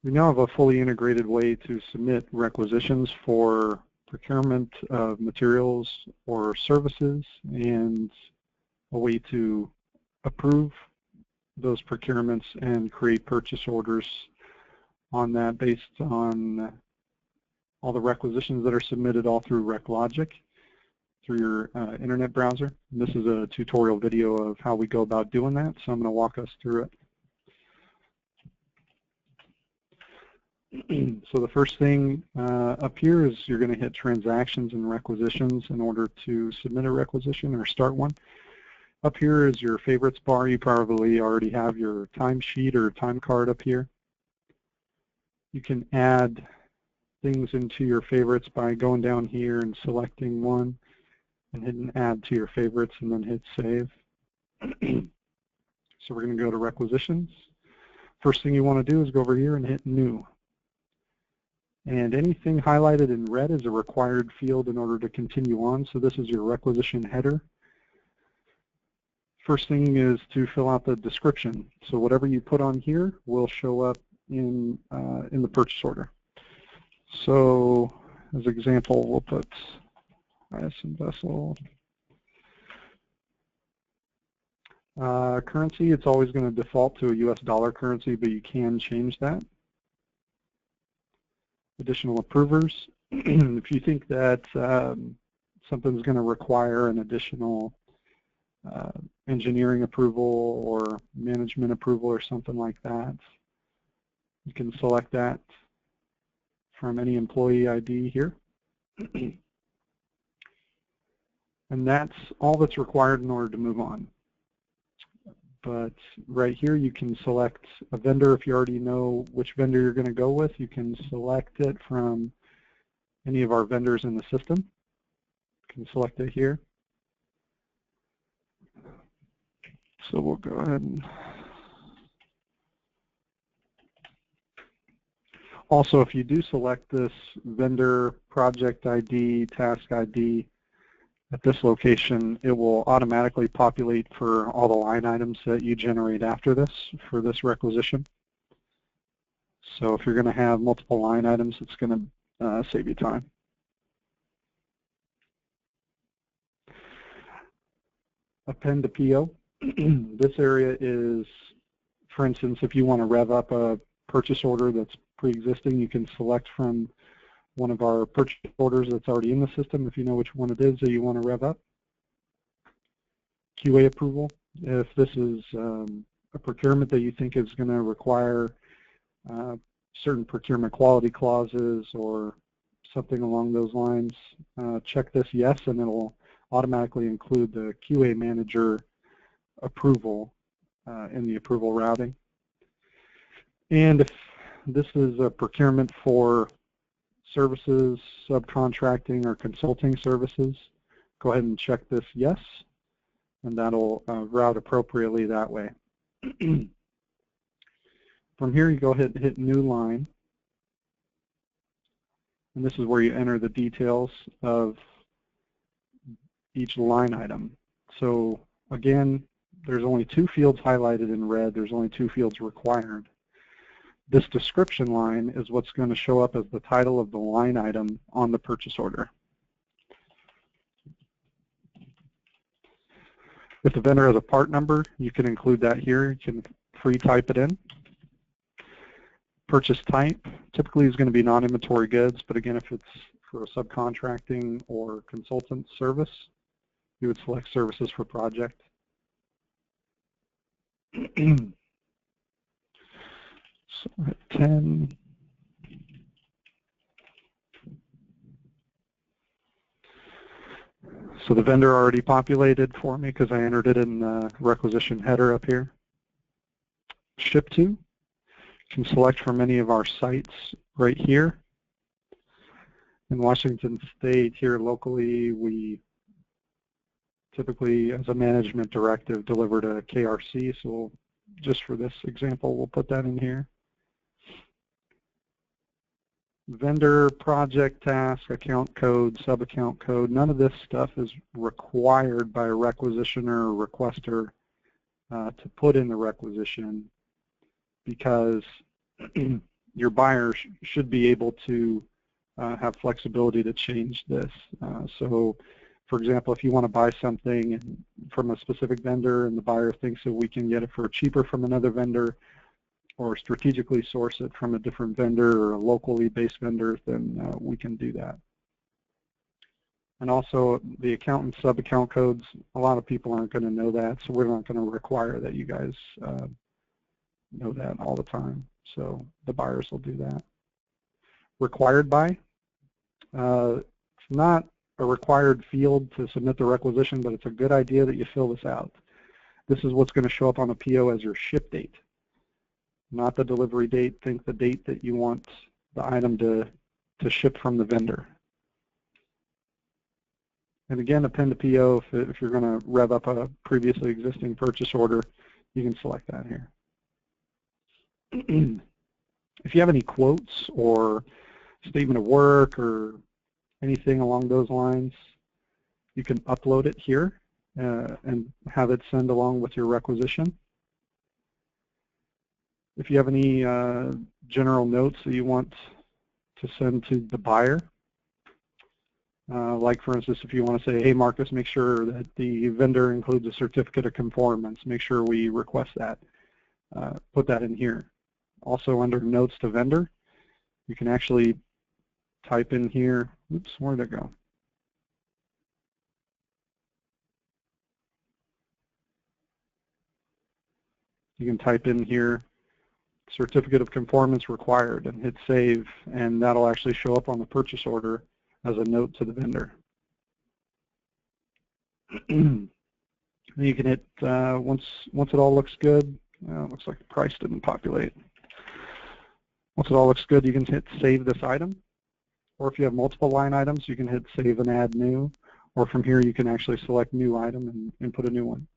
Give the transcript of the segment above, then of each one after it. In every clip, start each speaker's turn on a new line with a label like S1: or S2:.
S1: We now have a fully integrated way to submit requisitions for procurement of materials or services, and a way to approve those procurements and create purchase orders on that based on all the requisitions that are submitted all through ReQlogic through your internet browser. And this is a tutorial video of how we go about doing that, so I'm going to walk us through it. So the first thing up here is you're going to hit transactions and requisitions in order to submit a requisition or start one. Up here is your favorites bar. You probably already have your timesheet or time card up here. You can add things into your favorites by going down here and selecting one and hitting add to your favorites and then hit save. So we're going to go to requisitions. First thing you want to do is go over here and hit new. And anything highlighted in red is a required field in order to continue on. So this is your requisition header. First thing is to fill out the description. So whatever you put on here will show up in the purchase order. So as an example, we'll put ISM vessel. Currency, it's always going to default to a US dollar currency, but you can change that. Additional approvers. If you think that something's going to require an additional engineering approval or management approval or something like that, you can select that from any employee ID here. And that's all that's required in order to move on. But right here you can select a vendor. If you already know which vendor you're going to go with, you can select it from any of our vendors in the system. You can select it here. So we'll go ahead and also, if you do select this vendor project ID, task ID at this location, it will automatically populate for all the line items that you generate after this for this requisition. So if you're going to have multiple line items, it's going to save you time. Append to PO. This area is, for instance, if you want to rev up a purchase order that's pre-existing, you can select from one of our purchase orders that's already in the system if you know which one it is that you want to rev up. QA approval. If this is a procurement that you think is going to require certain procurement quality clauses or something along those lines, check this yes, and it'll automatically include the QA manager approval in the approval routing. And if this is a procurement for services, subcontracting, or consulting services, go ahead and check this yes, and that'll route appropriately that way. From here, you go ahead and hit new line, and this is where you enter the details of each line item. So again, there's only 2 fields highlighted in red. There's only 2 fields required. This description line is what's going to show up as the title of the line item on the purchase order. If the vendor has a part number, you can include that here. You can free type it in. Purchase type typically is going to be non-inventory goods, but again, if it's for a subcontracting or consultant service, you would select services for project. So hit 10. So the vendor already populated for me because I entered it in the requisition header up here. Ship to. You can select from any of our sites right here. In Washington State, here locally, we typically, as a management directive, deliver to KRC. So just for this example, we'll put that in here. Vendor, project, task, account code, sub-account code, none of this stuff is required by a requisitioner or requester to put in the requisition because your buyer should be able to have flexibility to change this. So, for example, if you want to buy something from a specific vendor and the buyer thinks that we can get it for cheaper from another vendor, or strategically source it from a different vendor or a locally based vendor, then we can do that. And also the account and sub-account codes, a lot of people aren't going to know that, so we're not going to require that you guys know that all the time. So the buyers will do that. Required by, it's not a required field to submit the requisition, but it's a good idea that you fill this out. This is what's going to show up on the PO as your ship date, not the delivery date. Think the date that you want the item to ship from the vendor. And again, append a PO if you're going to rev up a previously existing purchase order, you can select that here. If you have any quotes or statement of work or anything along those lines, you can upload it here and have it send along with your requisition. If you have any general notes that you want to send to the buyer, like for instance, if you want to say, hey Marcus, make sure that the vendor includes a certificate of conformance, make sure we request that, put that in here. Also under notes to vendor, you can actually type in here, oops, where'd it go? You can type in here, certificate of conformance required, and hit save, and that'll actually show up on the purchase order as a note to the vendor. You can hit, once it all looks good, looks like the price didn't populate. Once it all looks good, you can hit save this item, or if you have multiple line items, you can hit save and add new, or from here you can actually select new item and put a new one.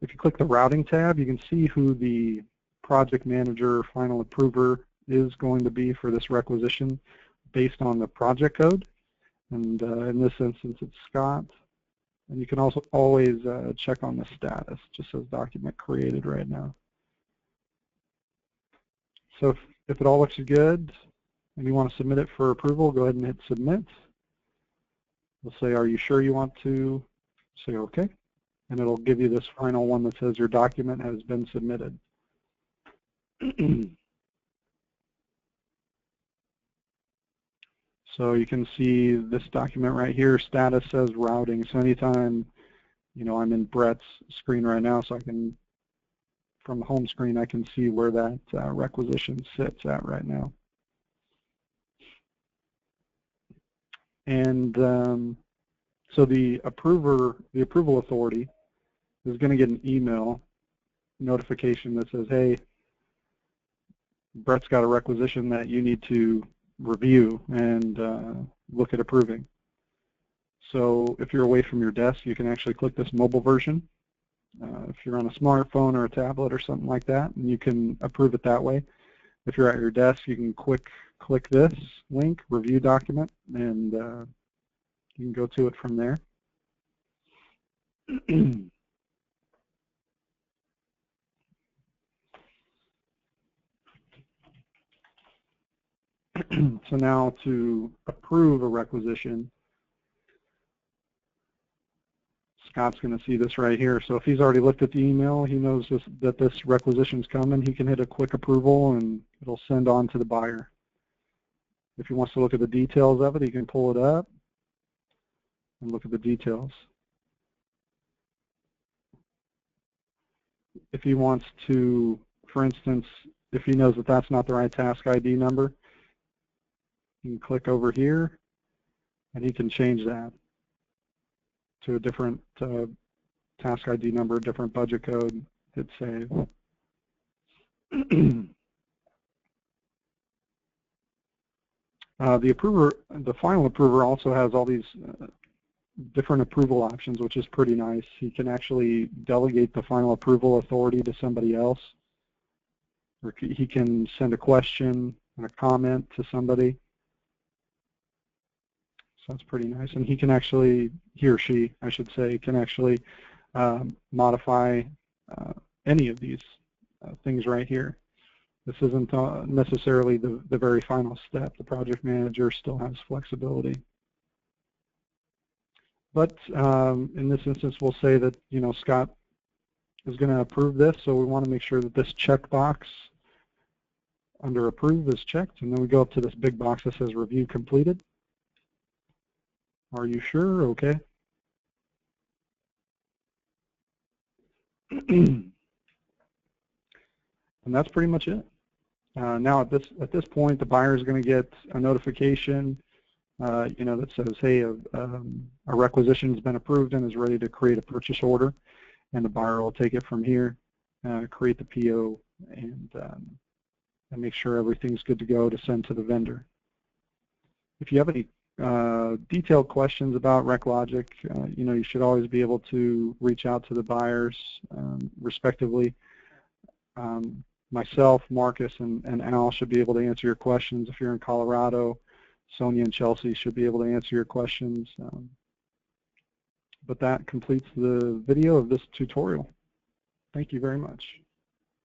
S1: If you click the routing tab, you can see who the project manager final approver is going to be for this requisition based on the project code. And in this instance, it's Scott. And you can also always check on the status. It just says document created right now. So if it all looks good and you want to submit it for approval, go ahead and hit submit. We'll say, are you sure you want to? Say OK. And it'll give you this final one that says your document has been submitted. So you can see this document right here, status says routing. So anytime, I'm in Brett's screen right now, so I can, from the home screen, I can see where that requisition sits at right now. And so the approval authority is going to get an email notification that says, hey, Brett's got a requisition that you need to review and look at approving. So if you're away from your desk, you can actually click this mobile version. If you're on a smartphone or a tablet or something like that, and you can approve it that way. If you're at your desk, you can click this link, review document, and you can go to it from there. So now to approve a requisition, Scott's going to see this right here. So if he's already looked at the email, he knows that this requisition's coming. He can hit a quick approval and it'll send on to the buyer. If he wants to look at the details of it, he can pull it up and look at the details. If he wants to, for instance, if he knows that that's not the right task ID number, you can click over here and he can change that to a different task ID number, a different budget code, hit save. The final approver also has all these different approval options, which is pretty nice. He can actually delegate the final approval authority to somebody else, or he can send a question and a comment to somebody. So that's pretty nice. And he can actually, he or she, I should say, can actually modify any of these things right here. This isn't necessarily the very final step. The project manager still has flexibility. But in this instance, we'll say that, you know, Scott is going to approve this, so we want to make sure that this checkbox under approve is checked, and then we go up to this big box that says review completed. Are you sure? Okay. And that's pretty much it. Now at this point, the buyer is going to get a notification, you know, that says, hey, a requisition has been approved and is ready to create a purchase order, and the buyer will take it from here, create the PO, and make sure everything's good to go to send to the vendor. If you have any detailed questions about ReQlogic, you know, you should always be able to reach out to the buyers respectively. Myself, Marcus, and Al should be able to answer your questions. If you're in Colorado, Sonia and Chelsea should be able to answer your questions. But that completes the video of this tutorial. Thank you very much.